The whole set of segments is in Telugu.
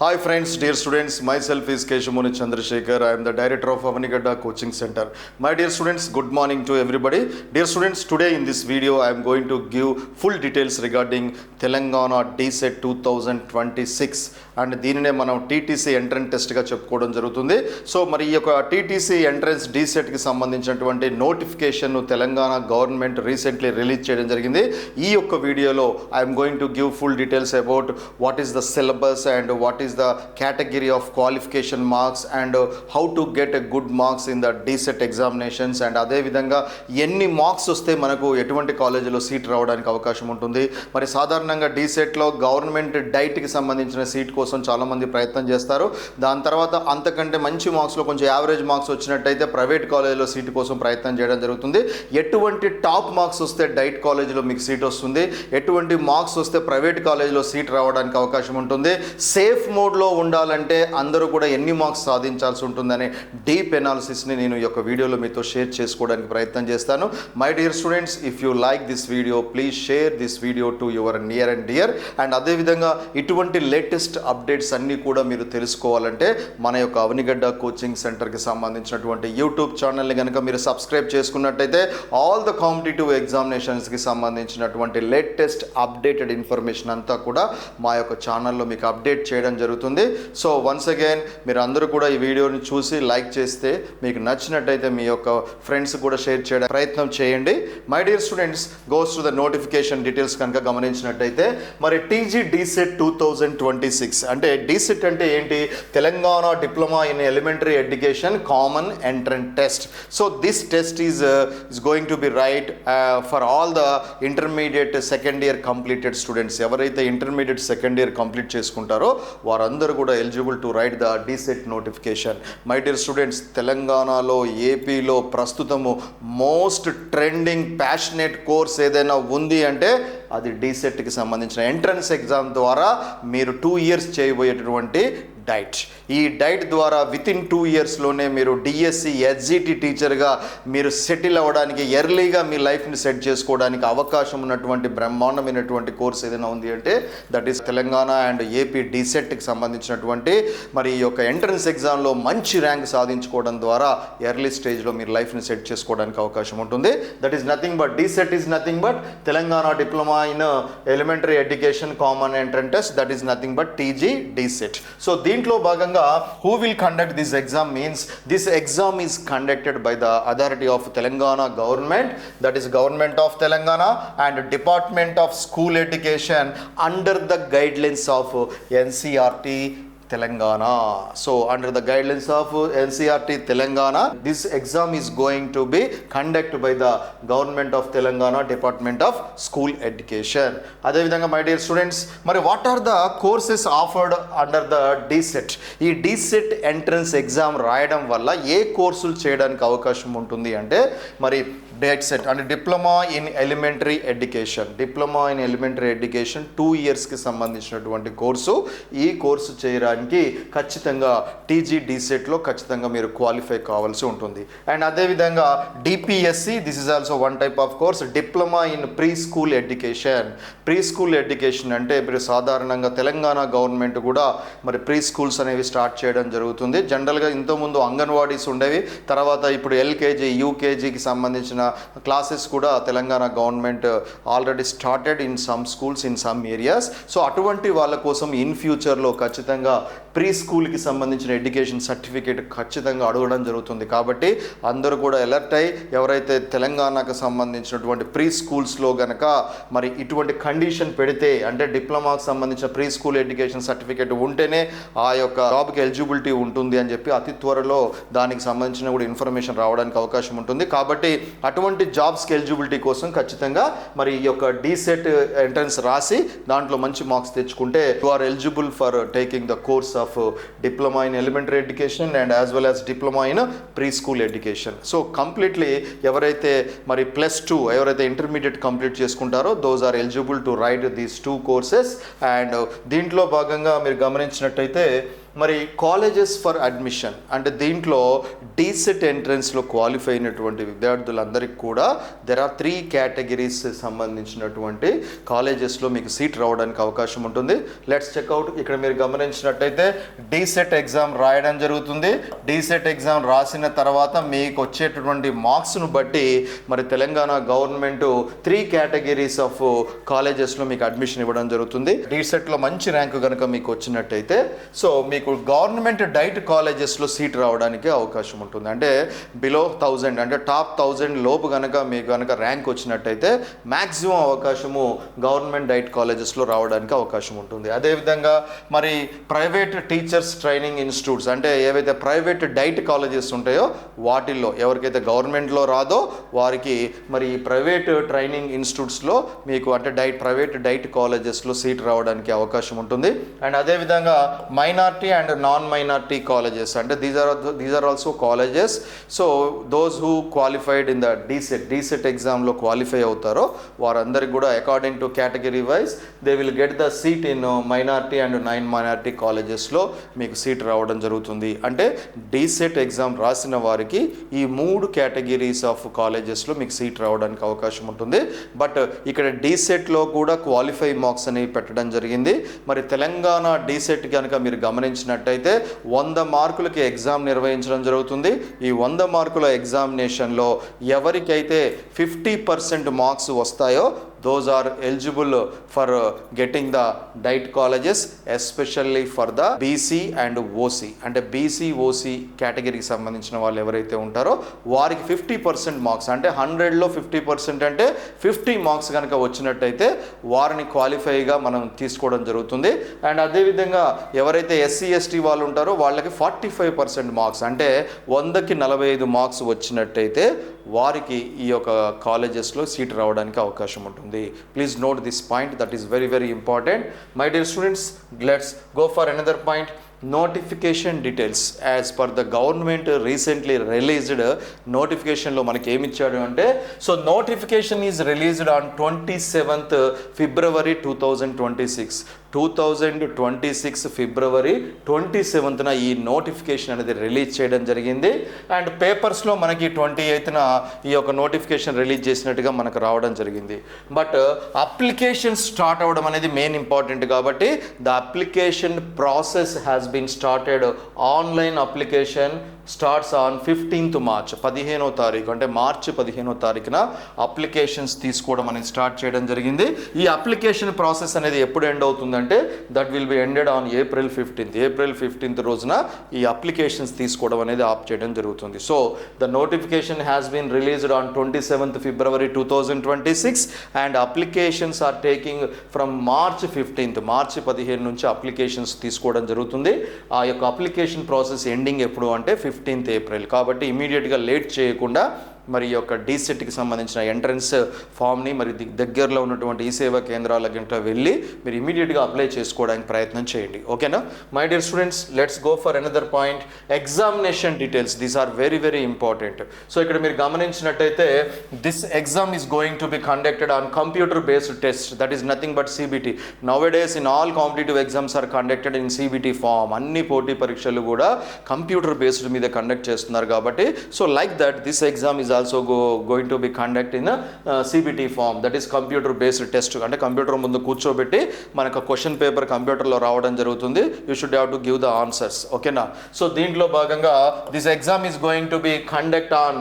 Hi friends, dear students, myself is Keshamuni Chandrasekhar. I am the director of Avanigadda Coaching Center. My dear students, good morning to everybody. Dear students, today in this video I am going to give full details regarding Telangana DSET 2026 and దీనినే మనం టీటీసీ ఎంట్రన్స్ టెస్ట్గా చెప్పుకోవడం జరుగుతుంది. సో మరి ఈ యొక్క టీటీసీ ఎంట్రన్స్ డీసెట్కి సంబంధించినటువంటి notification Telangana government recently release చేయడం జరిగింది. ఈ యొక్క వీడియోలో I'm going to give full details about what is the syllabus and what is the category of qualification marks and how to get a good marks in the DEECET examinations and అదేవిధంగా ఎన్ని మార్క్స్ వస్తే మనకు ఎటువంటి కాలేజీలో సీట్ రావడానికి అవకాశం ఉంటుంది. మరి సాధారణంగా డీసెట్లో గవర్నమెంట్ డైట్కి సంబంధించిన సీట్ కోసం చాలామంది ప్రయత్నం చేస్తారు. దాని తర్వాత అంతకంటే మంచి మార్క్స్లో కొంచెం యావరేజ్ మార్క్స్ వచ్చినట్టయితే ప్రైవేట్ కాలేజీలో సీటు కోసం ప్రయత్నం చేయడం జరుగుతుంది. ఎటువంటి టాప్ మార్క్స్ వస్తే డైట్ కాలేజీలో మీకు సీట్ వస్తుంది, ఎటువంటి మార్క్స్ వస్తే ప్రైవేట్ కాలేజీలో సీట్ రావడానికి అవకాశం ఉంటుంది. సేఫ్ మోడ్లో ఉండాలంటే అందరూ కూడా ఎన్ని మార్క్స్ సాధించాల్సి ఉంటుందనే డీప్ ఎనాలిసిస్ని నేను ఈ యొక్క వీడియోలో మీతో షేర్ చేసుకోవడానికి ప్రయత్నం చేస్తాను. My dear students, if you like this video please share this video to your near and dear. And అదేవిధంగా ఇటువంటి లేటెస్ట్ అప్డేట్స్ అన్నీ కూడా మీరు తెలుసుకోవాలంటే మన యొక్క అవనిగడ్డ కోచింగ్ సెంటర్కి సంబంధించినటువంటి యూట్యూబ్ ఛానల్ని కనుక మీరు సబ్స్క్రైబ్ చేసుకున్నట్టయితే ఆల్ ద కాంపిటేటివ్ ఎగ్జామినేషన్స్కి సంబంధించినటువంటి లేటెస్ట్ అప్డేటెడ్ ఇన్ఫర్మేషన్ అంతా కూడా మా యొక్క ఛానల్లో మీకు అప్డేట్ చేయడం జరుగుతుంది. సో వన్స్ అగైన్ మీరు అందరూ కూడా ఈ వీడియోని చూసి లైక్ చేస్తే మీకు నచ్చినట్టయితే మీ యొక్క ఫ్రెండ్స్ కూడా షేర్ చేయడానికి ప్రయత్నం చేయండి. My dear students, goes to the notification details కనుక గమనించినట్టయితే మరి టీజీ డీసెట్ 2026 అంటే డీసెట్ అంటే ఏంటి? Telangana diploma in elementary education common entrance test. So this test is going to B right for all the intermediate second year completed students. ఎవరైతే ఇంటర్మీడియట్ సెకండ్ ఇయర్ కంప్లీట్ చేసుకుంటారో వారందరూ కూడా eligible to right the DEECET notification. My dear students, తెలంగాణలో ఏపీలో ప్రస్తుతము మోస్ట్ ట్రెండింగ్ ప్యాషనేట్ కోర్స్ ఏదైనా ఉంది అంటే అది డీసెట్కి సంబంధించిన ఎంట్రన్స్ ఎగ్జామ్ ద్వారా మీరు 2 ఇయర్స్ చేయబోయేటటువంటి డైట్. ఈ డైట్ ద్వారా వితిన్ 2 ఇయర్స్లోనే మీరు డిఎస్సి ఎస్జిటి టీచర్గా మీరు సెటిల్ అవ్వడానికి, ఎర్లీగా మీ లైఫ్ని సెట్ చేసుకోవడానికి అవకాశం ఉన్నటువంటి బ్రహ్మాండమైనటువంటి కోర్స్ ఏదైనా ఉంది అంటే that is Telangana and AP డీసెట్కి సంబంధించినటువంటి మరి ఈ యొక్క ఎంట్రన్స్ ఎగ్జామ్లో మంచి ర్యాంక్ సాధించుకోవడం ద్వారా ఎర్లీ స్టేజ్లో మీరు లైఫ్ని సెట్ చేసుకోవడానికి అవకాశం ఉంటుంది. That is nothing but DEECET is nothing but Telangana diploma in elementary education common entrance test, that is nothing but TG DEECET. So దీంట్లో భాగంగా who will conduct this exam means this exam is conducted by the authority of Telangana government, that is government of Telangana and Department of School Education under the guidelines of NCERT Telangana. So under the guidelines of NCERT Telangana, this exam is going to be conducted by the government of Telangana Department of School Education. అదే విధంగా మై డియర్ స్టూడెంట్స్, మరి what are the courses offered under the DEECET? ఈ డీసెట్ ఎంట్రన్స్ ఎగ్జామ్ రాయడం వల్ల ఏ కోర్సులు చేయడానికి అవకాశం ఉంటుంది అంటే మరి డీసెట్ అంటే diploma in elementary education. Diploma in elementary education 2 ఇయర్స్కి సంబంధించినటువంటి కోర్సు. ఈ కోర్సు చేయడానికి ఖచ్చితంగా టీజీ డీసెట్లో ఖచ్చితంగా మీరు క్వాలిఫై కావాల్సి ఉంటుంది. అండ్ అదేవిధంగా DPSC, this is also one type of course, diploma in pre school education. Pre school education అంటే మీరు సాధారణంగా తెలంగాణ గవర్నమెంట్ కూడా మరి ప్రీ స్కూల్స్ అనేవి స్టార్ట్ చేయడం జరుగుతుంది. జనరల్గా ఇంతకుముందు అంగన్వాడీస్ ఉండేవి, తర్వాత ఇప్పుడు ఎల్కేజీ యూకేజీకి సంబంధించిన క్లాసెస్ కూడా Telangana government already started in some schools in some areas. So అటువంటి వాళ్ళ కోసం ఇన్ ఫ్యూచర్లో ఖచ్చితంగా ప్రీ స్కూల్కి సంబంధించిన ఎడ్యుకేషన్ సర్టిఫికేట్ ఖచ్చితంగా అడగడం జరుగుతుంది. కాబట్టి అందరూ కూడా అలర్ట్ అయ్యి ఎవరైతే తెలంగాణకు సంబంధించినటువంటి ప్రీ స్కూల్స్లో గనక మరి ఇటువంటి కండిషన్ పెడితే అంటే డిప్లొమాకు సంబంధించిన ప్రీ స్కూల్ ఎడ్యుకేషన్ సర్టిఫికేట్ ఉంటేనే ఆ యొక్క జాబ్కి ఎలిజిబిలిటీ ఉంటుంది అని చెప్పి అతి త్వరలో దానికి సంబంధించిన కూడా ఇన్ఫర్మేషన్ రావడానికి అవకాశం ఉంటుంది. కాబట్టి అటువంటి జాబ్స్కి ఎలిజిబిలిటీ కోసం ఖచ్చితంగా మరి ఈ యొక్క డీసెట్ ఎంట్రన్స్ రాసి దాంట్లో మంచి మార్క్స్ తెచ్చుకుంటే you are eligible for taking the course of diploma in elementary education and as well as diploma in pre school education. So completely ఎవరైతే మరి +2 ఎవరైతే ఇంటర్మీడియట్ కంప్లీట్ చేసుకుంటారో those are eligible to write these 2 courses. And దీంట్లో భాగంగా మీరు గమనించినట్టయితే మరి కాలేజెస్ ఫర్ అడ్మిషన్ అంటే దీంట్లో డీసెట్ ఎంట్రన్స్లో క్వాలిఫై అయినటువంటి విద్యార్థులందరికీ కూడా దెర్ ఆర్ 3 కేటగిరీస్ సంబంధించినటువంటి కాలేజెస్లో మీకు సీట్ రావడానికి అవకాశం ఉంటుంది. Let's check out. ఇక్కడ మీరు గమనించినట్టయితే డీసెట్ ఎగ్జామ్ రాయడం జరుగుతుంది. డీసెట్ ఎగ్జామ్ రాసిన తర్వాత మీకు వచ్చేటటువంటి మార్క్స్ను బట్టి మరి తెలంగాణ గవర్నమెంట్ 3 కేటగిరీస్ ఆఫ్ కాలేజెస్లో మీకు అడ్మిషన్ ఇవ్వడం జరుగుతుంది. డీసెట్లో మంచి ర్యాంకు కనుక మీకు వచ్చినట్టయితే సో మీకు గవర్నమెంట్ డైట్ కాలేజెస్లో సీట్ రావడానికి అవకాశం ఉంటుంది. అంటే బిలో 1000 అంటే టాప్ 1000 లోపు కనుక మీకు కనుక ర్యాంక్ వచ్చినట్టయితే మ్యాక్సిమం అవకాశము గవర్నమెంట్ డైట్ కాలేజెస్లో రావడానికి అవకాశం ఉంటుంది. అదేవిధంగా మరి ప్రైవేట్ టీచర్స్ ట్రైనింగ్ ఇన్స్టిట్యూట్స్ అంటే ఏవైతే ప్రైవేట్ డైట్ కాలేజెస్ ఉంటాయో వాటిల్లో ఎవరికైతే గవర్నమెంట్లో రాదో వారికి మరి ప్రైవేట్ ట్రైనింగ్ ఇన్స్టిట్యూట్స్లో మీకు అంటే ప్రైవేట్ డైట్ కాలేజెస్లో సీట్ రావడానికి అవకాశం ఉంటుంది. అండ్ అదేవిధంగా minority and non minority colleges అంటే these are also colleges. So those who qualified in the DSET ఎగ్జామ్లో క్వాలిఫై అవుతారో వారందరికీ కూడా according to category wise they will get the seat in minority and non minority కాలేజెస్లో మీకు సీట్ రావడం జరుగుతుంది. అంటే డీసెట్ ఎగ్జామ్ రాసిన వారికి ఈ 3 కేటగిరీస్ ఆఫ్ కాలేజెస్లో మీకు సీట్ రావడానికి అవకాశం ఉంటుంది. బట్ ఇక్కడ డీసెట్లో కూడా క్వాలిఫై మార్క్స్ అనేవి పెట్టడం జరిగింది. మరి తెలంగాణ డీసెట్ కనుక మీరు గమనించినట్టయితే 100 మార్కులకి ఎగ్జామ్ నిర్వహించడం జరుగుతుంది. ఈ 100 మార్కుల ఎగ్జామినేషన్లో ఎవరికైతే 50% మార్క్స్ వస్తాయో those are eligible for getting the diet colleges, especially for the BC and OC అంటే BC OC కేటగిరీకి సంబంధించిన వాళ్ళు ఎవరైతే ఉంటారో వారికి 50% మార్క్స్ అంటే 100లో 50% అంటే 50 మార్క్స్ కనుక వచ్చినట్టయితే వారిని క్వాలిఫైగా మనం తీసుకోవడం జరుగుతుంది. అండ్ అదేవిధంగా ఎవరైతే SC ST వాళ్ళు ఉంటారో వాళ్ళకి 45% మార్క్స్ అంటే 100కి 45 మార్క్స్ వచ్చినట్టయితే వారికి ఈ యొక్క కాలేజెస్లో సీట్ రావడానికి అవకాశం ఉంటుంది. Please note this point, that is very very important. My dear students, let's go for another point. Notification details as per the government recently released నోటిఫికేషన్లో మనకి ఏమి ఇచ్చాడు అంటే so notification is released on 27th February 2026. 2026 February 27th ఈ నోటిఫికేషన్ అనేది రిలీజ్ చేయడం జరిగింది. అండ్ పేపర్స్లో మనకి 28th ఈ యొక్క నోటిఫికేషన్ రిలీజ్ చేసినట్టుగా మనకు రావడం జరిగింది. బట్ అప్లికేషన్ స్టార్ట్ అవ్వడం అనేది మెయిన్ ఇంపార్టెంట్ కాబట్టి the application process has been started. Online application starts on 15th March 15వ తారీఖు అంటే మార్చి 15వ తారీఖున అప్లికేషన్స్ తీసుకోవడం అనేది స్టార్ట్ చేయడం జరిగింది. ఈ అప్లికేషన్ ప్రాసెస్ అనేది ఎప్పుడు ఎండ్ అవుతుందంటే that will be ended on April 15th రోజున ఈ అప్లికేషన్స్ తీసుకోవడం అనేది ఆప్ చేయడం జరుగుతుంది. So the notification has been released on 27th February 2026 and applications are taking from March 15 నుంచి అప్లికేషన్స్ తీసుకోవడం జరుగుతుంది. ఆ యొక్క అప్లికేషన్ ప్రాసెస్ ఎండింగ్ ఎప్పుడు అంటే 15th April. కాబట్టి ఇమీడియట్గా లేట్ చేయకుండా మరి ఈ యొక్క డీసెట్కి సంబంధించిన ఎంట్రన్స్ ఫామ్ని మరి దగ్గరలో ఉన్నటువంటి ఈ సేవా కేంద్రాల గంట వెళ్ళి మీరు ఇమీడియట్గా అప్లై చేసుకోవడానికి ప్రయత్నం చేయండి. ఓకేనా my dear students, let's go for another point. Examination details, these are very very important. So ఇక్కడ మీరు గమనించినట్టయితే this exam is going to be conducted on computer based test, that is nothing but CBT. Nowadays in all competitive exams are conducted in CBT form. అన్ని పోటీ పరీక్షలు కూడా కంప్యూటర్ బేస్డ్ మీద కండక్ట్ చేస్తున్నారు కాబట్టి so like that this exam is also going to be conducted in a CBT form, that is computer based test. అంటే కంప్యూటర్ ముందు కూర్చోబెట్టి మనకు క్వశ్చన్ పేపర్ కంప్యూటర్లో రావడం జరుగుతుంది. You should have to give the answers. ఓకేనా. సో దీంట్లో భాగంగా this exam is going to B conduct on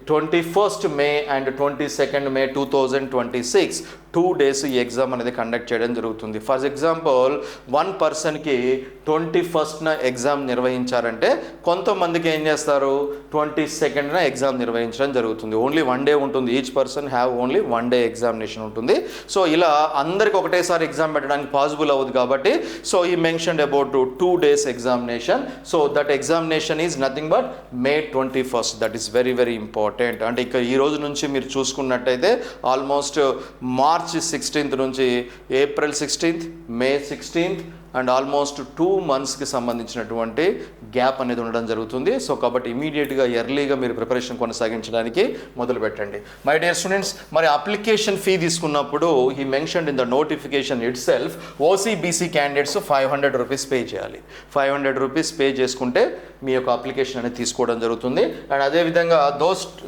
21st May and 22nd May 2026. 2 days ఈ ఎగ్జామ్ అనేది కండక్ట్ చేయడం జరుగుతుంది. ఫర్ ఎగ్జాంపుల్ 1 పర్సన్కి 21st ఎగ్జామ్ నిర్వహించారంటే కొంతమందికి ఏం చేస్తారు 22nd ఎగ్జామ్ నిర్వహించడం జరుగుతుంది. ఓన్లీ 1 day ఉంటుంది. Each person have only 1 day examination ఉంటుంది. సో ఇలా అందరికి ఒకటేసారి ఎగ్జామ్ పెట్టడానికి పాసిబుల్ అవ్వదు కాబట్టి సో ఈ mentioned about 2 days examination. So that examination is nothing but May 21st. That is very very important. అంటే ఇక్కడ ఈ రోజు నుంచి మీరు చూసుకున్నట్టయితే ఆల్మోస్ట్ మార్చ్ 16th నుంచి April 16th, May 16th and almost 2 monthsకి సంబంధించినటువంటి గ్యాప్ అనేది ఉండడం జరుగుతుంది. సో కాబట్టి ఇమీడియట్గా ఎర్లీగా మీరు ప్రిపరేషన్ కొనసాగించడానికి మొదలు పెట్టండి. మై డియర్ స్టూడెంట్స్, మరి అప్లికేషన్ ఫీ తీసుకున్నప్పుడు ఈ mentioned in the notification it self OCBC candidates 500 rupees pay చేయాలి. 500 రూపీస్ పే చేసుకుంటే మీ యొక్క అప్లికేషన్ అనేది తీసుకోవడం జరుగుతుంది. అండ్ అదేవిధంగా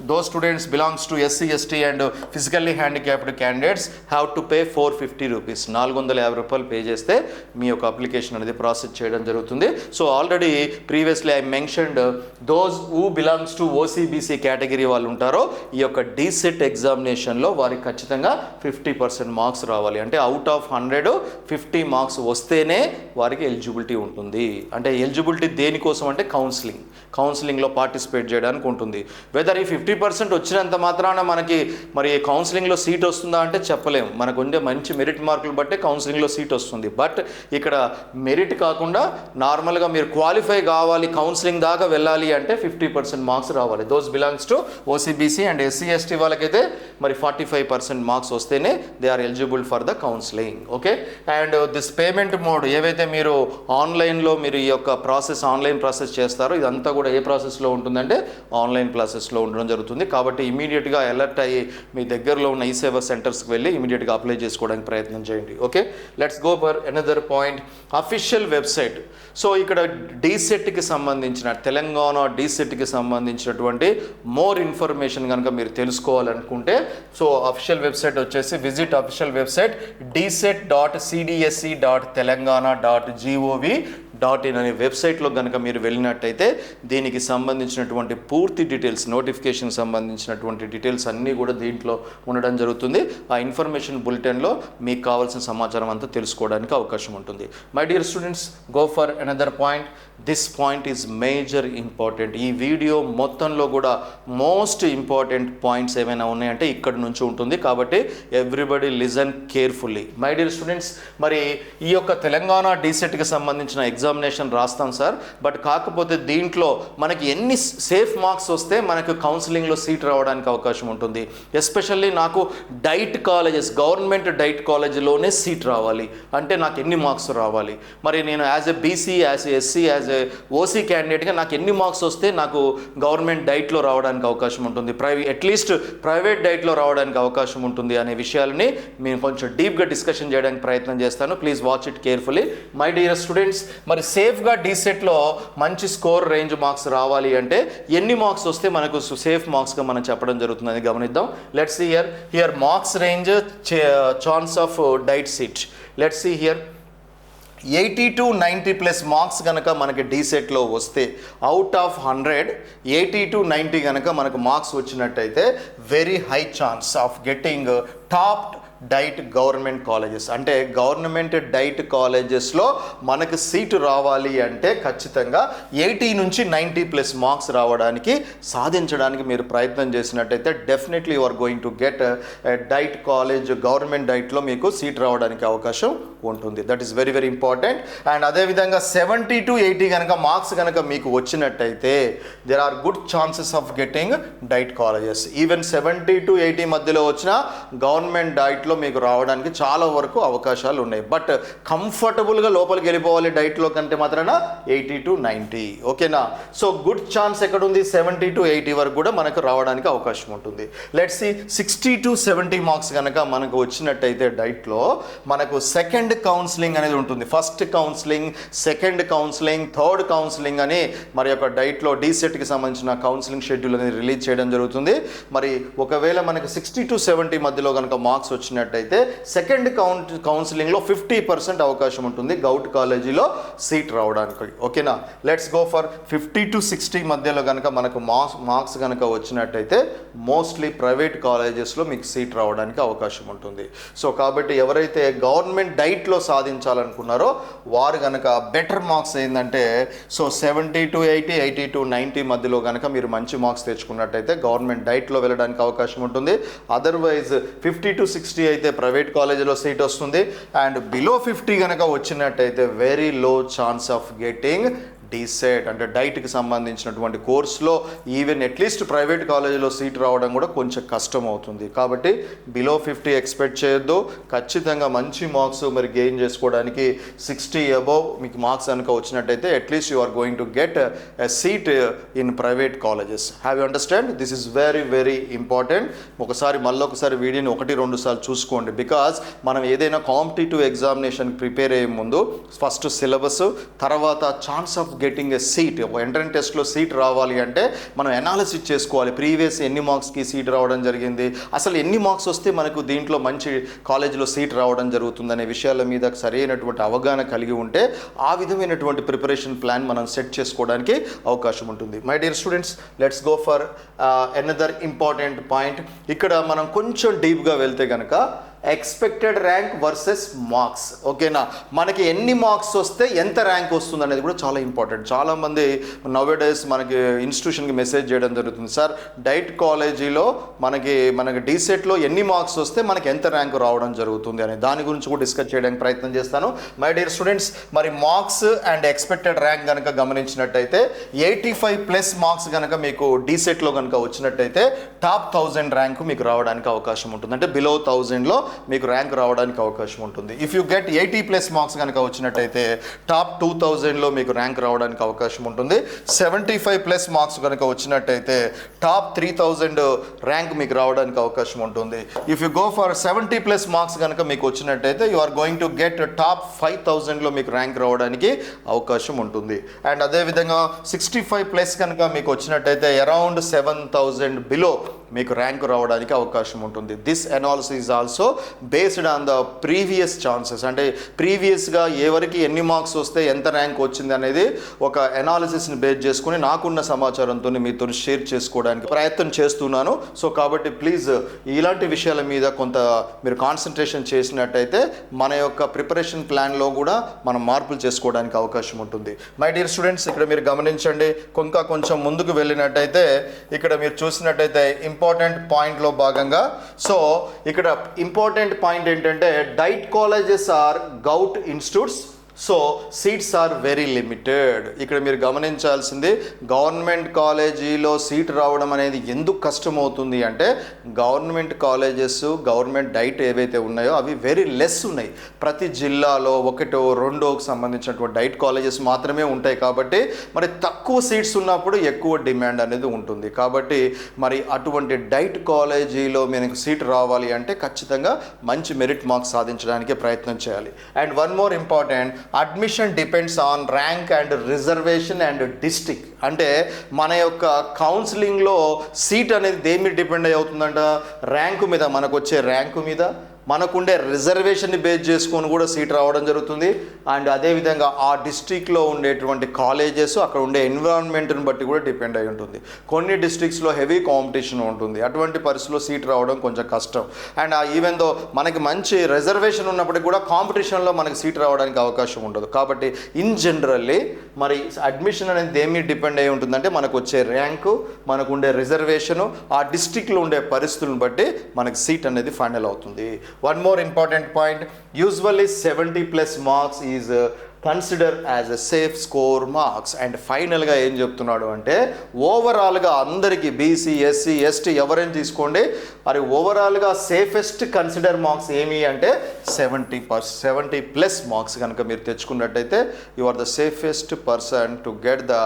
those students belongs to SC ST and physically handicapped candidates have to pay 450 rupees. 450 రూపాయలు పే చేస్తే మీ యొక్క అప్లికేషన్ అనేది ప్రాసెస్ చేయడం జరుగుతుంది. So already previously I mentioned those who belongs to OCBC category వాళ్ళు ఉంటారో ఈ యొక్క డీసెట్ ఎగ్జామినేషన్లో వారికి ఖచ్చితంగా 50% మార్క్స్ రావాలి. అంటే అవుట్ ఆఫ్ 100 50 మార్క్స్ వస్తేనే వారికి ఎలిజిబిలిటీ ఉంటుంది. అంటే ఎలిజిబిలిటీ దేనికోసం అంటే కౌన్సిలింగ్లో పార్టిసిపేట్ చేయడానికి ఉంటుంది. వెదర్ ఈ 50% వచ్చినంత మాత్రాన మనకి మరి కౌన్సిలింగ్లో సీట్ వస్తుందా అంటే చెప్పలేము. మనకు ఉండే మంచి మెరిట్ మార్కులు బట్టే కౌన్సిలింగ్లో సీట్ వస్తుంది. బట్ ఇక్కడ మెరిట్ కాకుండా నార్మల్గా మీరు క్వాలిఫై కావాలి, కౌన్సిలింగ్ దాకా వెళ్ళాలి అంటే 50% మార్క్స్ రావాలి. Those belongs to OC BC and SC ST వాళ్ళకైతే మరి 45% మార్క్స్ వస్తేనే they are eligible for the counselling. Okay, and this payment mode ఏవైతే మీరు ఆన్లైన్లో మీరు ఈ యొక్క ఆన్లైన్ ప్రాసెస్ చేస్తారో ఇదంతా కూడా ఏ ప్రాసెస్లో ఉంటుందంటే ఆన్లైన్ ప్రాసెస్లో ఉండడం జరుగుతుంది. కాబట్టి ఇమీడియట్గా అలర్ట్ అయ్యి మీ దగ్గరలో ఉన్న ఈ సేవా సెంటర్స్కి వెళ్ళి ఇమీడియట్గా అప్లై చేసుకోవడానికి ప్రయత్నం చేయండి. Okay, let's go for another point, official website. So ఇక్కడ డీసెట్కి సంబంధించిన తెలంగాణ డీసెట్కి సంబంధించినటువంటి మోర్ ఇన్ఫర్మేషన్ కనుక మీరు తెలుసుకోవాలనుకుంటే సో అఫీషియల్ వెబ్సైట్ వచ్చేసి విజిట్ అఫీషియల్ వెబ్సైట్ dset.cdse.telangana.gov.in అనే వెబ్సైట్లో కనుక మీరు వెళ్ళినట్టయితే దీనికి సంబంధించినటువంటి పూర్తి డీటెయిల్స్, నోటిఫికేషన్ సంబంధించినటువంటి డీటెయిల్స్ అన్నీ కూడా దీంట్లో ఉండడం జరుగుతుంది. ఆ ఇన్ఫర్మేషన్ బులెటిన్లో మీకు కావాల్సిన సమాచారం అంతా తెలుసుకోవడానికి అవకాశం ఉంటుంది. My dear students, go for another point. This point is major important. ఈ వీడియో మొత్తంలో కూడా మోస్ట్ ఇంపార్టెంట్ పాయింట్స్ ఏమైనా ఉన్నాయంటే ఇక్కడ నుంచి ఉంటుంది. కాబట్టి everybody listen carefully. My dear students, మరి ఈ యొక్క తెలంగాణ డీసెట్కి సంబంధించిన ఎగ్జామినేషన్ రాస్తాం సార్, బట్ కాకపోతే దీంట్లో మనకి ఎన్ని సేఫ్ మార్క్స్ వస్తే మనకు కౌన్సిలింగ్లో సీట్ రావడానికి అవకాశం ఉంటుంది. ఎస్పెషల్లీ నాకు డైట్ కాలేజెస్, గవర్నమెంట్ డైట్ కాలేజీలోనే సీట్ రావాలి అంటే నాకు ఎన్ని మార్క్స్ రావాలి, మరి నేను as a BC, as a SC, as a OC క్యాండిడేట్గా నాకు ఎన్ని మార్క్స్ వస్తే నాకు గవర్నమెంట్ డైట్లో రావడానికి అవకాశం ఉంటుంది, అట్లీస్ట్ ప్రైవేట్ డైట్లో రావడానికి అవకాశం ఉంటుంది అనే విషయాలని నేను కొంచెం డీప్గా డిస్కషన్ చేయడానికి ప్రయత్నం చేస్తాను. Please watch it carefully. My dear students, మరి సేఫ్గా డీసెట్లో మంచి స్కోర్ రేంజ్ మార్క్స్ రావాలి అంటే ఎన్ని మార్క్స్ వస్తే మనకు సేఫ్ మార్క్స్గా మనం చెప్పడం జరుగుతుందని గమనిద్దాం. Let's see here marks range, chance of DIET seat. Let's see here 80 to 90+ marks కనుక మనకి డీసెట్లో వస్తే అవుట్ ఆఫ్ 100 80 to 90 కనుక మనకు మార్క్స్ వచ్చినట్టయితే very high chance of getting top diet government colleges. అంటే గవర్నమెంట్ డైట్ కాలేజెస్లో మనకు సీటు రావాలి అంటే ఖచ్చితంగా 80 నుంచి 90+ మార్క్స్ రావడానికి సాధించడానికి మీరు ప్రయత్నం చేసినట్టయితే definitely you are going to get DIET college, government డైట్లో మీకు సీట్ రావడానికి అవకాశం ఉంటుంది. That is very very important. And అదేవిధంగా 70 to 80 కనుక మార్క్స్ కనుక మీకు వచ్చినట్టయితే there are good chances of getting DIET colleges. Even 70 to 80 మధ్యలో వచ్చిన గవర్నమెంట్ డైట్లో మీకు రావడానికి చాలా వరకు అవకాశాలు ఉన్నాయి. బట్ కంఫర్టబుల్గా లోపలికి వెళ్ళిపోవాలి డైట్లో కంటే మాత్రాన 80 to 90. ఓకేనా? సో గుడ్ ఛాన్స్ ఎక్కడుంది? 70 to 80 వరకు కూడా మనకు రావడానికి అవకాశం ఉంటుంది. లెట్స్ సీ 60 to 70 మార్క్స్ కనుక మనకు వచ్చినట్టయితే డైట్లో మనకు సెకండ్ కౌన్సిలింగ్ అనేది ఉంటుంది. First counselling, second counselling, third counselling అని మరి యొక్క డైట్లో డీసెట్కి సంబంధించిన కౌన్సిలింగ్ షెడ్యూల్ అనేది రిలీజ్ చేయడం జరుగుతుంది. మరి ఒకవేళ మనకు 60 to 70 మధ్యలో కనుక మార్క్స్ వచ్చినట్టయితే సెకండ్ కౌన్సిలింగ్లో 50% అవకాశం ఉంటుంది గౌట్ కాలేజీలో సీట్ రావడానికి. ఓకేనా? లెట్స్ గో ఫర్ 50 to 60 మధ్యలో కనుక మనకు మార్క్స్ కనుక వచ్చినట్టయితే మోస్ట్లీ ప్రైవేట్ కాలేజెస్లో మీకు సీట్ రావడానికి అవకాశం ఉంటుంది. సో కాబట్టి ఎవరైతే గవర్నమెంట్ డైట్లో సాధించాలనుకున్నారో వారు కనుక బెటర్ మార్క్స్ ఏంటంటే సో 70 to 80, 80 to 90 మధ్యలో కనుక మీరు మంచి మార్క్స్ తెచ్చుకున్నట్టయితే గవర్నమెంట్ డైట్లో వెళ్ళడానికి అవకాశం ఉంటుంది. అదర్వైజ్ 50 to 60 అయితే ప్రైవేట్ కాలేజీలో సీట్ వస్తుంది. అండ్ బిలో 50 కనుక వచ్చినట్టయితే very low chance of getting DEECET అంటే డైట్కి సంబంధించినటువంటి కోర్సులో ఈవెన్ అట్లీస్ట్ ప్రైవేట్ కాలేజీలో సీట్ రావడం కూడా కొంచెం కష్టం అవుతుంది. కాబట్టి బిలో 50 ఎక్స్పెక్ట్ చేయొద్దు. ఖచ్చితంగా మంచి మార్క్స్ మరి గెయిన్ చేసుకోవడానికి 60 అబోవ్ మీకు మార్క్స్ కనుక వచ్చినట్టయితే at least you are going to get a seat in private colleges. Have you understand? This is very very important. మళ్ళొకసారి వీడియోని 1-2 సార్లు చూసుకోండి. బికాజ్ మనం ఏదైనా కాంపిటేటివ్ ఎగ్జామినేషన్ ప్రిపేర్ అయ్యే ముందు ఫస్ట్ సిలబస్, తర్వాత chance of getting a seat. Entrance టెస్ట్లో సీట్ రావాలి అంటే మనం అనాలిసిస్ చేసుకోవాలి. ప్రీవియస్ ఎన్ని మార్క్స్కి సీట్ రావడం జరిగింది, అసలు ఎన్ని మార్క్స్ వస్తే మనకు దీంట్లో మంచి కాలేజీలో సీట్ రావడం జరుగుతుందనే విషయాల మీద సరైనటువంటి అవగాహన కలిగి ఉంటే ఆ విధమైనటువంటి ప్రిపరేషన్ ప్లాన్ మనం సెట్ చేసుకోవడానికి అవకాశం ఉంటుంది. My dear students, let's go for another important point. ఇక్కడ మనం కొంచెం డీప్గా వెళ్తే కనుక ఎక్స్పెక్టెడ్ ర్యాంక్ వర్సెస్ మార్క్స్. ఓకేనా? మనకి ఎన్ని మార్క్స్ వస్తే ఎంత ర్యాంక్ వస్తుంది అనేది కూడా చాలా ఇంపార్టెంట్. చాలామంది నౌవేడేస్ మనకి ఇన్స్టిట్యూషన్కి మెసేజ్ చేయడం జరుగుతుంది, సార్ డైట్ కాలేజీలో మనకి డీసెట్లో ఎన్ని మార్క్స్ వస్తే మనకి ఎంత ర్యాంక్ రావడం జరుగుతుంది అని. దాని గురించి కూడా డిస్కస్ చేయడానికి ప్రయత్నం చేస్తాను. మై డియర్ స్టూడెంట్స్, మరి మార్క్స్ అండ్ ఎక్స్పెక్టెడ్ ర్యాంక్ కనుక గమనించినట్టయితే 85+ మార్క్స్ కనుక మీకు డీసెట్లో కనుక వచ్చినట్టయితే టాప్ 1000 ర్యాంకు మీకు రావడానికి అవకాశం ఉంటుంది. అంటే బిలో 1000లో మీకు ర్యాంక్ రావడానికి అవకాశం ఉంటుంది. ఇఫ్ యూ గెట్ 80+ మార్క్స్ కనుక వచ్చినట్టయితే టాప్ 2000లో మీకు ర్యాంక్ రావడానికి అవకాశం ఉంటుంది. 75+ మార్క్స్ కనుక వచ్చినట్టయితే టాప్ 3000 ర్యాంక్ మీకు రావడానికి అవకాశం ఉంటుంది. If you go for 70+ marks కనుక మీకు వచ్చినట్టయితే you are going to get top 5000లో మీకు ర్యాంక్ రావడానికి అవకాశం ఉంటుంది. అండ్ అదేవిధంగా 65+ కనుక మీకు వచ్చినట్టయితే అరౌండ్ 7000 బిలో మీకు ర్యాంక్ రావడానికి అవకాశం ఉంటుంది. This analysis is also based on the previous chances. అంటే ప్రీవియస్గా ఎవరికి ఎన్ని మార్క్స్ వస్తే ఎంత ర్యాంక్ వచ్చింది అనేది ఒక అనాలిసిస్ని బేస్ చేసుకుని నాకున్న సమాచారంతో మీతో షేర్ చేసుకోవడానికి ప్రయత్నం చేస్తున్నాను. సో కాబట్టి ప్లీజ్ ఇలాంటి విషయాల మీద కొంత మీరు కాన్సన్ట్రేషన్ చేసినట్టయితే మన యొక్క ప్రిపరేషన్ ప్లాన్లో కూడా మనం మార్పులు చేసుకోవడానికి అవకాశం ఉంటుంది. మై డియర్ స్టూడెంట్స్, ఇక్కడ మీరు గమనించండి, కొంచెం ముందుకు వెళ్ళినట్టయితే ఇక్కడ మీరు చూసినట్టయితే ఇంపార్టెంట్ పాయింట్లో భాగంగా సో ఇక్కడ ఇంపార్టెంట్ పాయింట్ ఏంటంటే DIET colleges are govt institutes, so seats are very limited. ఇక్కడ మీరు గమనించాల్సింది గవర్నమెంట్ కాలేజీలో సీట్ రావడం అనేది ఎందుకు కష్టమవుతుంది అంటే గవర్నమెంట్ కాలేజెస్ గవర్నమెంట్ డైట్ ఏవైతే ఉన్నాయో అవి వెరీ లెస్ ఉన్నాయి. ప్రతి జిల్లాలో 1-2కి సంబంధించినటువంటి డైట్ కాలేజెస్ మాత్రమే ఉంటాయి. కాబట్టి మరి తక్కువ సీట్స్ ఉన్నప్పుడు ఎక్కువ డిమాండ్ అనేది ఉంటుంది. కాబట్టి మరి అటువంటి డైట్ కాలేజీలో మీకు సీట్ రావాలి అంటే ఖచ్చితంగా మంచి మెరిట్ మార్క్స్ సాధించడానికి ప్రయత్నం చేయాలి. And one more important, admission depends on rank and reservation and district. అంటే మన యొక్క కౌన్సిలింగ్లో సీట్ అనేది దేని మీద డిపెండ్ అవుతుందంట? ర్యాంకు మీద, మనకు వచ్చే ర్యాంకు మీద, మనకుండే రిజర్వేషన్ని బేస్ చేసుకొని కూడా సీట్ రావడం జరుగుతుంది. అండ్ అదేవిధంగా ఆ డిస్ట్రిక్ట్లో ఉండేటువంటి కాలేజెస్, అక్కడ ఉండే ఎన్విరాన్మెంట్ని బట్టి కూడా డిపెండ్ అయి ఉంటుంది. కొన్ని డిస్ట్రిక్ట్స్లో హెవీ కాంపిటీషన్ ఉంటుంది, అటువంటి పరిస్థితుల్లో సీట్ రావడం కొంచెం కష్టం. అండ్ ఈవెన్ దో మనకి మంచి రిజర్వేషన్ ఉన్నప్పటికీ కూడా కాంపిటీషన్లో మనకి సీట్ రావడానికి అవకాశం ఉండదు. కాబట్టి ఇన్ జనరల్లీ మరి అడ్మిషన్ అనేది దేని మీద డిపెండ్ అయి ఉంటుందంటే మనకు వచ్చే ర్యాంకు, మనకు ఉండే రిజర్వేషను, ఆ డిస్ట్రిక్ట్లో ఉండే పరిస్థితులను బట్టి మనకి సీట్ అనేది ఫైనల్ అవుతుంది. One more important point, usually 70+ marks is consider as a safe score marks. And ఫైనల్గా ఏం చెప్తున్నాడు అంటే ఓవరాల్గా అందరికీ బీసీ, ఎస్సీ, ఎస్టీ ఎవరైనా తీసుకోండి, మరి ఓవరాల్గా సేఫెస్ట్ కన్సిడర్ మార్క్స్ ఏమి అంటే 70+ మార్క్స్ కనుక మీరు తెచ్చుకున్నట్టయితే you are the safest person to get the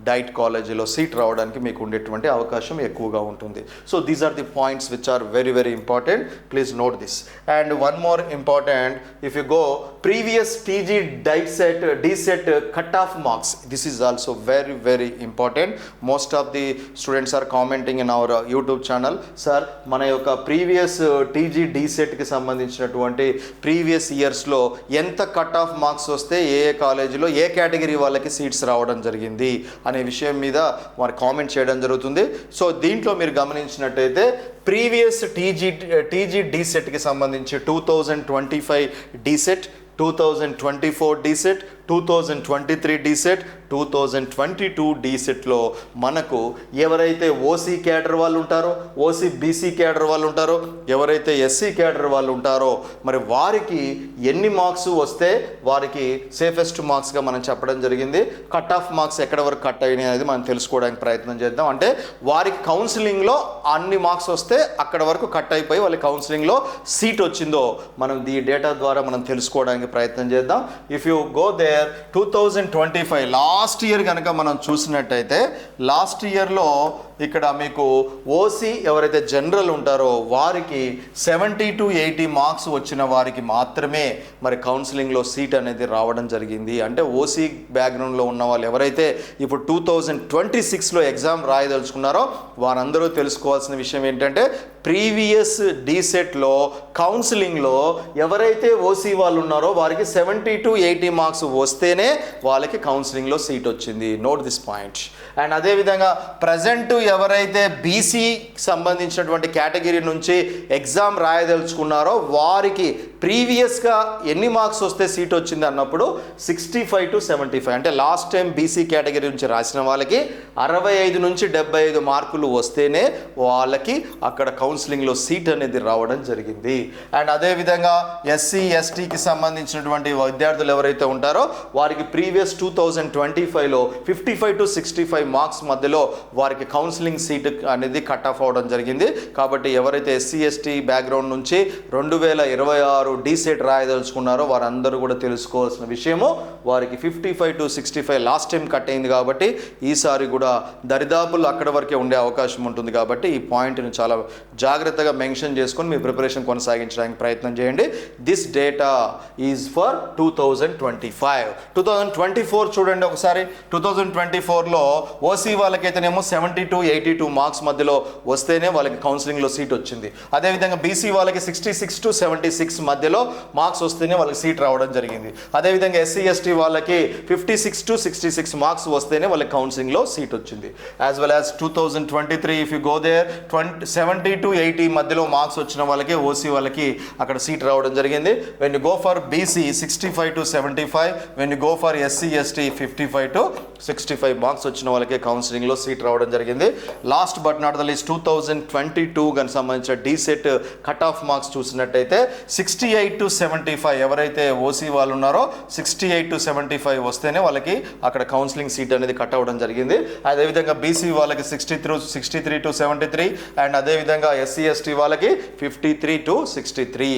DIET కాలేజీలో సీట్ రావడానికి మీకు ఉండేటువంటి అవకాశం ఎక్కువగా ఉంటుంది. So these are the points which are very very important. Please note this. And one more important, if you go previous TG DSET cut off marks, this is also very very important. Most of the students are commenting in our YouTube channel, sir మన యొక్క ప్రీవియస్ టీజీ డీసెట్కి సంబంధించినటువంటి ప్రీవియస్ ఇయర్స్లో ఎంత కట్ ఆఫ్ మార్క్స్ వస్తే ఏ కాలేజీలో ఏ కేటగిరీ వాళ్ళకి సీట్స్ రావడం జరిగింది అనే విషయం మీద వారు కామెంట్ చేయడం జరుగుతుంది. సో దీంట్లో మీరు గమనించినట్టయితే ప్రీవియస్ టీజీ డీసెట్కి సంబంధించి 2025 డీసెట్, 2024 డీసెట్, 2023 డీసెట్, 2022 డీసెట్లో మనకు ఎవరైతే ఓసీ క్యాడర్ వాళ్ళు ఉంటారో, ఓసీ బీసీ క్యాడర్ వాళ్ళు ఉంటారో, ఎవరైతే ఎస్సీ క్యాడర్ వాళ్ళు ఉంటారో మరి వారికి ఎన్ని మార్క్స్ వస్తే వారికి సేఫెస్ట్ మార్క్స్గా మనం చెప్పడం జరిగింది. కట్ ఆఫ్ మార్క్స్ ఎక్కడ వరకు కట్ అయినాయి అనేది మనం తెలుసుకోవడానికి ప్రయత్నం చేద్దాం. అంటే వారికి కౌన్సిలింగ్లో అన్ని మార్క్స్ వస్తే అక్కడ వరకు కట్ అయిపోయి వాళ్ళ కౌన్సిలింగ్లో సీట్ వచ్చిందో మనం ఈ డేటా ద్వారా మనం తెలుసుకోవడానికి ప్రయత్నం చేద్దాం. If you go there 2025 last year కనుక మనం చూసినట్టయితే లాస్ట్ ఇయర్లో ఇక్కడ మీకు ఓసీ ఎవరైతే జనరల్ ఉంటారో వారికి 70 to 80 మార్క్స్ వచ్చిన వారికి మాత్రమే మరి కౌన్సిలింగ్లో సీట్ అనేది రావడం జరిగింది. అంటే ఓసీ బ్యాక్గ్రౌండ్లో ఉన్న వాళ్ళు ఎవరైతే ఇప్పుడు 2026లో ఎగ్జామ్ రాయదలుచుకున్నారో వారందరూ తెలుసుకోవాల్సిన విషయం ఏంటంటే ప్రీవియస్ డీసెట్లో కౌన్సిలింగ్లో ఎవరైతే ఓసీ వాళ్ళు ఉన్నారో వారికి 70 to 80 మార్క్స్ వస్తేనే వాళ్ళకి కౌన్సిలింగ్లో సీట్ వచ్చింది. Note this point. అండ్ అదేవిధంగా ప్రజెంట్ ఎవరైతే బీసీ సంబంధించినటువంటి కేటగిరీ నుంచి ఎగ్జామ్ రాయదలుచుకున్నారో వారికి ప్రీవియస్గా ఎన్ని మార్క్స్ వస్తే సీట్ వచ్చింది అన్నప్పుడు 65 to 75 అంటే లాస్ట్ టైం బీసీ కేటగిరీ నుంచి రాసిన వాళ్ళకి 65 నుంచి 75 మార్కులు వస్తేనే వాళ్ళకి అక్కడ కౌన్సిలింగ్లో సీట్ అనేది రావడం జరిగింది. అండ్ అదేవిధంగా ఎస్సీ ఎస్టీకి సంబంధించినటువంటి విద్యార్థులు ఎవరైతే ఉంటారో వారికి ప్రీవియస్ 2025లో 55 to 65 మార్క్స్ మధ్యలో వారికి కౌన్సిలింగ్ సీట్ అనేది కట్ ఆఫ్ అవ్వడం జరిగింది. కాబట్టి ఎవరైతే ఎస్సీ ఎస్టీ బ్యాక్గ్రౌండ్ నుంచి 2026 డీసెట్ రాయదలుచుకున్నారో వారందరూ కూడా తెలుసుకోవాల్సిన విషయము వారికి 55 to 65 లాస్ట్ టైం కట్ అయింది కాబట్టి ఈసారి కూడా దరిదాపులు అక్కడ వరకే ఉండే అవకాశం ఉంటుంది. కాబట్టి ఈ పాయింట్ని చాలా జాగ్రత్తగా మెన్షన్ చేసుకొని మీ ప్రిపరేషన్ కొనసాగించడానికి ప్రయత్నం చేయండి. This data is for 2025. 2024 చూడండి ఒకసారి. 2024లో ఓసీ వాళ్ళకైతేనేమో 70 to 82 మార్క్స్ మధ్యలో వస్తేనే వాళ్ళకి కౌన్సిలింగ్లో సీట్ వచ్చింది. అదేవిధంగా బీసీ వాళ్ళకి 66 to 76 మధ్యలో మార్క్స్ వస్తేనే వాళ్ళకి సీట్ రావడం జరిగింది. అదేవిధంగా ఎస్సీ ఎస్టీ వాళ్ళకి 56 to 66 మార్క్స్ వస్తేనే వాళ్ళకి కౌన్సిలింగ్లో సీట్ వచ్చింది. As well as 2023 if you go there 70 to 80 మధ్యలో మార్క్స్ వచ్చిన వాళ్ళకి ఓసీ వాళ్ళకి అక్కడ సీట్ రావడం జరిగింది. When you go for BC 65 to 75, when you go for SC ST 55 to 65 marks వచ్చిన వాళ్ళకి కౌన్సిలింగ్లో సీట్ రావడం జరిగింది. Last but not the least 2022 కనుక సంబంధించిన డీసెట్ కట్ ఆఫ్ మార్క్స్ చూసినట్టయితే 68 to 75 ఎవరైతే ఓసీ వాళ్ళు ఉన్నారో 68 to 75 వస్తేనే వాళ్ళకి అక్కడ కౌన్సిలింగ్ సీట్ అనేది కట్ అవ్వడం జరిగింది. అదేవిధంగా బీసీ వాళ్ళకి 63 to 73 అండ్ అదేవిధంగా ఎస్సీ ఎస్టీ వాళ్ళకి 53 to 63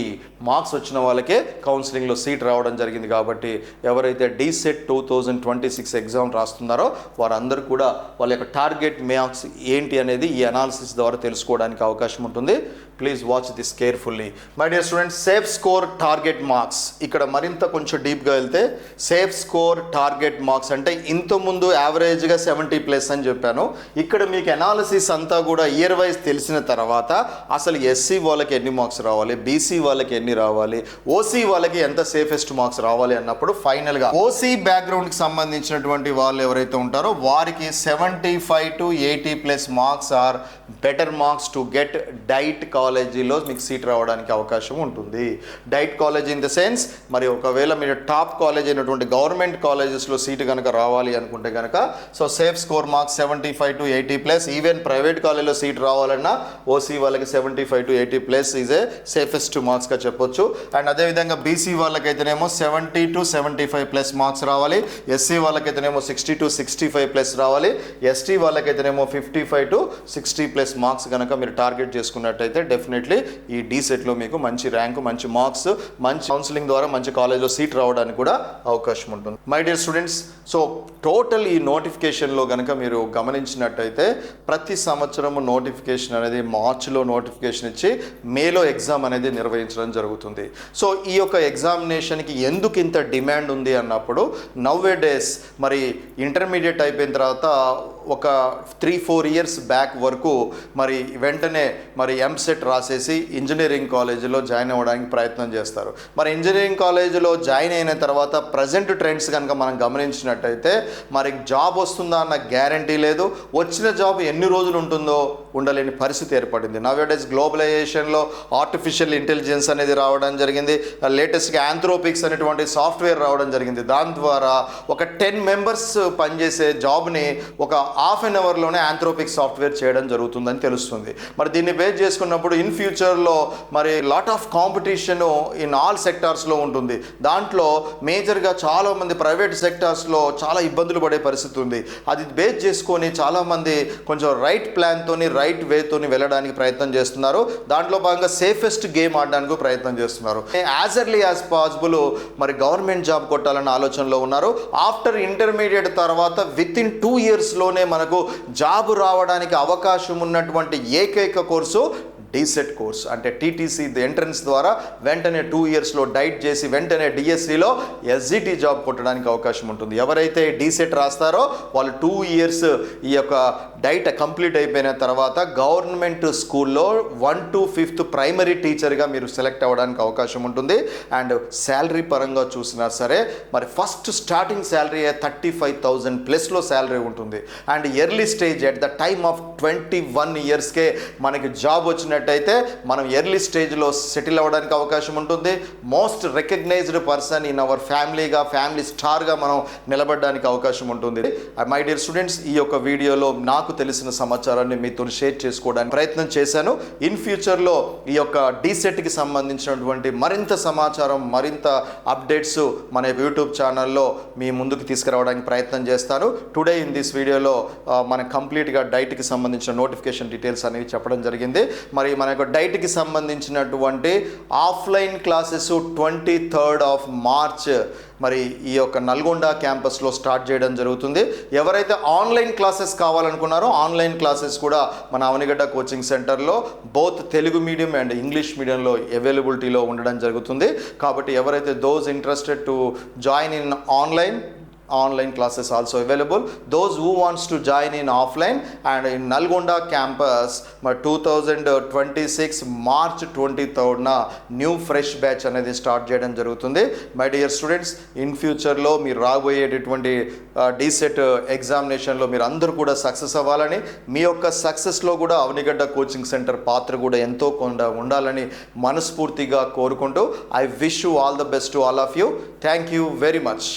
మార్క్స్ వచ్చిన వాళ్ళకే కౌన్సిలింగ్లో సీట్ రావడం జరిగింది. కాబట్టి ఎవరైతే డీసెట్ 2026 ఎగ్జామ్ రాస్తున్నారో వారందరూ కూడా వాళ్ళ యొక్క టార్గెట్ మార్క్స్ ఏంటి అనేది ఈ అనాలిసిస్ ద్వారా తెలుసుకోవడానికి అవకాశం ఉంటుంది. Please watch this carefully. My dear students, safe score target marks ఇక్కడ మరింత కొంచెం డీప్గా వెళ్తే సేఫ్ స్కోర్ టార్గెట్ మార్క్స్ అంటే ఇంతకుముందు యావరేజ్గా 70+ అని చెప్పాను. ఇక్కడ మీకు అనాలిసిస్ అంతా కూడా ఇయర్ వైజ్ తెలిసిన తర్వాత అసలు ఎస్సీ వాళ్ళకి ఎన్ని మార్క్స్ రావాలి, బీసీ వాళ్ళకి ఎన్ని రావాలి, ఓసీ వాళ్ళకి ఎంత సేఫెస్ట్ మార్క్స్ రావాలి అన్నప్పుడు ఫైనల్గా ఓసీ బ్యాక్గ్రౌండ్కి సంబంధించినటువంటి వాళ్ళు ఎవరైతే ఉంటారో వారికి 75 to 80+ marks are better marks to get DIET కాలేజీలో మీకు సీట్ రావడానికి అవకాశం ఉంటుంది. DIET college in the sense మరి ఒకవేళ మీరు టాప్ కాలేజ్ అయినటువంటి గవర్నమెంట్ కాలేజెస్లో సీటు కనుక రావాలి అనుకుంటే కనుక so safe score marks 75 to 80+. Even private కాలేజ్లో సీట్ రావాలన్నా ఓసీ వాళ్ళకి 75 to 80+ ఈజ్ ఏ సేఫెస్ట్ మార్క్స్గా చెప్పొచ్చు. అండ్ అదేవిధంగా బీసీ వాళ్ళకైతేనేమో 70 to 75+ మార్క్స్ రావాలి, ఎస్సీ వాళ్ళకైతేనేమో 60 to 65+ రావాలి, ఎస్టీ వాళ్ళకైతేనేమో 55 to 60+ మార్క్స్ కనుక మీరు టార్గెట్ చేసుకున్నట్టయితే డెఫినెట్లీ ఈ డీసెట్లో మీకు మంచి ర్యాంకు, మంచి మార్క్స్, మంచి కౌన్సిలింగ్ ద్వారా మంచి కాలేజ్లో సీట్ రావడానికి కూడా అవకాశం ఉంటుంది. My dear students, so total ఈ నోటిఫికేషన్లో కనుక మీరు గమనించినట్టయితే ప్రతి సంవత్సరము నోటిఫికేషన్ అనేది మార్చిలో నోటిఫికేషన్ ఇచ్చి మేలో ఎగ్జామ్ అనేది నిర్వహించడం జరుగుతుంది. సో ఈ యొక్క ఎగ్జామినేషన్కి ఎందుకు ఇంత డిమాండ్ ఉంది అన్నప్పుడు నవ్ ఏ డేస్ మరి ఇంటర్మీడియట్ అయిపోయిన తర్వాత ఒక 3-4 ఇయర్స్ బ్యాక్ వరకు మరి వెంటనే మరి ఎంసెట్ రాసేసి ఇంజనీరింగ్ కాలేజీలో జాయిన్ అవ్వడానికి ప్రయత్నం చేస్తారు. మరి ఇంజనీరింగ్ కాలేజీలో జాయిన్ అయిన తర్వాత ప్రజెంట్ ట్రెండ్స్ కనుక మనం గమనించినట్టయితే మరి జాబ్ వస్తుందా అన్న గ్యారంటీ లేదు, వచ్చిన జాబ్ ఎన్ని రోజులు ఉంటుందో ఉండలేని పరిస్థితి ఏర్పడింది. నవేడేస్ గ్లోబలైజేషన్లో ఆర్టిఫిషియల్ ఇంటెలిజెన్స్ అనేది రావడం జరిగింది. లేటెస్ట్గా ఆంథ్రోపిక్స్ అనేటువంటి సాఫ్ట్వేర్ రావడం జరిగింది. దాని ద్వారా ఒక 10 మెంబర్స్ పనిచేసే జాబ్ని ఒక హాఫ్ అన్ అవర్లోనే ఆంథ్రోపిక్ సాఫ్ట్వేర్ చేయడం జరుగుతుందని తెలుస్తుంది. మరి దీన్ని బేస్ చేసుకున్నప్పుడు ఇన్ ఫ్యూచర్లో మరి lot of competition in all సెక్టార్స్లో ఉంటుంది. దాంట్లో మేజర్గా చాలామంది ప్రైవేట్ సెక్టార్స్లో చాలా ఇబ్బందులు పడే పరిస్థితి ఉంది. అది బేస్ చేసుకొని చాలామంది కొంచెం రైట్ ప్లాన్తోని రైట్ వేతోని వెళ్ళడానికి ప్రయత్నం చేస్తున్నారు. దాంట్లో భాగంగా సేఫెస్ట్ గేమ్ ఆడడానికి ప్రయత్నం చేస్తున్నారు. యాజ్ ఎర్లీ యాజ్ పాసిబుల్ మరి గవర్నమెంట్ జాబ్ కొట్టాలన్న ఆలోచనలో ఉన్నారు. ఆఫ్టర్ ఇంటర్మీడియట్ తర్వాత విత్ ఇన్ 2 yearsలోనే మనకు జాబ్ రావడానికి అవకాశం ఉన్నటువంటి ఏకైక కోర్సు డీసెట్ కోర్స్. అంటే టీటీసీ ఎంట్రన్స్ ద్వారా వెంటనే 2 yearsలో డైట్ చేసి వెంటనే డిఎస్సిలో ఎస్జిటి జాబ్ కొట్టడానికి అవకాశం ఉంటుంది. ఎవరైతే డీసెట్ రాస్తారో వాళ్ళు 2 years ఈ యొక్క డైట్ కంప్లీట్ అయిపోయిన తర్వాత గవర్నమెంట్ స్కూల్లో 1 to 5th ప్రైమరీ టీచర్గా మీరు సెలెక్ట్ అవ్వడానికి అవకాశం ఉంటుంది. అండ్ శాలరీ పరంగా చూసినా సరే మరి ఫస్ట్ స్టార్టింగ్ శాలరీ 35,000 ప్లస్లో శాలరీ ఉంటుంది. And early stage at the time of 21 yearsకే మనకి జాబ్ వచ్చినట్టయితే మనం ఎర్లీ స్టేజ్లో సెటిల్ అవ్వడానికి అవకాశం ఉంటుంది. Most recognised person in our family స్టార్గా మనం నిలబడడానికి అవకాశం ఉంటుంది. మై డియర్ స్టూడెంట్స్, ఈ యొక్క వీడియోలో నాకు తెలిసిన సమాచారాన్ని మీతో షేర్ చేసుకోవడానికి ప్రయత్నం చేశాను. ఇన్ ఫ్యూచర్లో ఈ యొక్క డీసెట్కి సంబంధించినటువంటి మరింత సమాచారం మరింత అప్డేట్స్ మన యూట్యూబ్ ఛానల్లో మీ ముందుకు తీసుకురావడానికి ప్రయత్నం చేస్తాను. టుడే ఇన్ దిస్ వీడియోలో మనం కంప్లీట్గా డైట్కి సంబంధించిన నోటిఫికేషన్ డీటెయిల్స్ అనేవి చెప్పడం జరిగింది. మరి మన యొక్క డైట్కి సంబంధించినటువంటి offline classes 23rd of March మరి ఈ యొక్క నల్గొండ క్యాంపస్లో స్టార్ట్ చేయడం జరుగుతుంది. ఎవరైతే ఆన్లైన్ క్లాసెస్ కావాలనుకున్నారో ఆన్లైన్ క్లాసెస్ కూడా మన అవనిగడ్డ కోచింగ్ సెంటర్లో both Telugu medium and English మీడియంలో అవైలబిలిటీలో ఉండడం జరుగుతుంది. కాబట్టి ఎవరైతే those interested to join in online classes also available. Those who wants to join in offline and in Nalgonda campus 2026 March 23rd na new fresh batch అనేది స్టార్ట్ చేయడం జరుగుతుంది. మై డియర్ స్టూడెంట్స్, ఇన్ ఫ్యూచర్లో మీరు రాబోయేటటువంటి డీసెట్ ఎగ్జామినేషన్లో మీరు అందరూ కూడా సక్సెస్ అవ్వాలని, మీ యొక్క సక్సెస్లో కూడా అవనిగడ్డ కోచింగ్ సెంటర్ పాత్ర కూడా ఎంతో ఉండాలని మనస్ఫూర్తిగా కోరుకుంటూ I wish you all the best to all of you. Thank you very much.